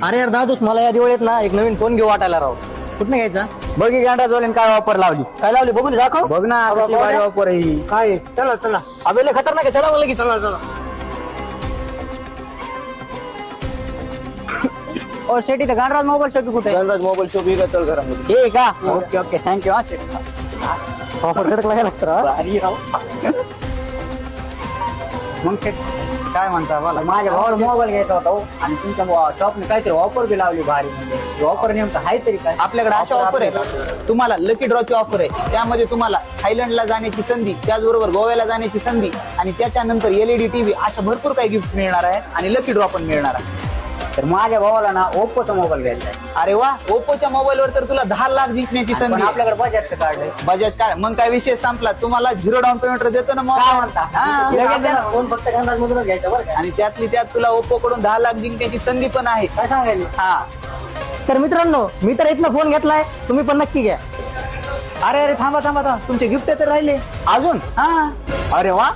अरे यार दादूस मला या दिवाळीत ना एक नवीन फोन घेऊ वाटायला राव. कुठं घ्यायचा? बघी गांडा जोलीन काय ऑफर लावली. काय लावली बघून दाखव. बघ ना किती भारी ऑफर आहे ही. काय चला चला अबे खतरनाक आहे. चला मला की चला चला. और शेटी तर गांडराज मोबाईल शॉपी कुठे गणराज मोबाईल शॉप इकडे चल घरामध्ये. हे का ओके ओके थँक्यू हा शेट. ऑफर कडक लागायला लागतं राव. भारी राव. मग शेट काय म्हणता बोला. माझ्या भावाला मोबाईल घ्यायचा होता हो. आणि तुमच्या शॉपने काहीतरी ऑफर बी लावली भारी. म्हणजे ऑफर नेमकं आहे तरी काय. आपल्याकडे अशा ऑफर आहे. तुम्हाला लकी ड्रॉची ऑफर आहे. त्यामध्ये तुम्हाला थायलंडला जाण्याची संधी, त्याचबरोबर गोव्याला जाण्याची संधी आणि त्याच्यानंतर एलईडी टीव्ही अशा भरपूर काही गिफ्ट मिळणार आहे आणि लकी ड्रॉ पण मिळणार आहे. तर माझ्या भावाला ना ओप्पोचा मोबाईल घ्यायचा आहे. अरे वा, ओप्पोच्या मोबाईलवर तर तुला 10 लाख जिंकण्याची पण संधी आहे. आपल्याकडे बजेटचं कार्ड आहे. बजाज कार्ड मग काय विषय संपला. तुम्हाला 0 डाऊन पेमेंट देतो ना काय मग. म्हणता हा. लगेच द्या ना. फोन फक्त गंधाज मधूनच घ्यायचा बरं का. आणि त्यातली त्यात तुला ओप्पो कडून 10 लाख जिंकण्याची संधी पण आहे. काय सांगायला. हा. तर मित्रांनो मी तर इथनं फोन घेतलाय. तुम्ही पण नक्की घ्या. अरे अरे थांबा थांबा थांबा, तुमचे गिफ्ट तर राहिले अजून हा. अरे वा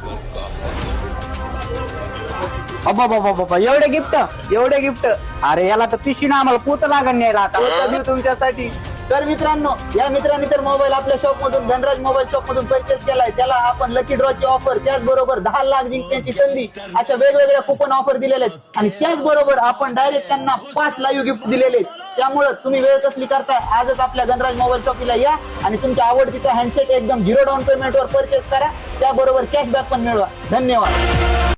अब्बा एवढे गिफ्ट. अरे याला तर पिशीनं आम्हाला पोत लागण न्यायला आता. होतं मी तुमच्यासाठी. तर मित्रांनो, या मित्रांनी तर मोबाईल आपल्या शॉप मधून धनराज मोबाईल शॉप मधून परचेस केलाय. त्याला आपण लकी ड्रॉची ऑफर, त्याचबरोबर 10 लाख जिंकण्याची संधी अशा वेगवेगळ्या कुपन ऑफर दिलेल्या आहेत. आणि त्याचबरोबर आपण डायरेक्ट त्यांना 5 लाईव्ह गिफ्ट दिलेले आहेत. त्यामुळे तुम्ही वेळ कसली करताय, आजच आपल्या धनराज मोबाईल शॉपला या आणि तुमच्या आवडतीचा हँडसेट एकदम 0 डाऊन पेमेंटवर परचेस करा. त्याबरोबर कॅशबॅक पण मिळवा. धन्यवाद.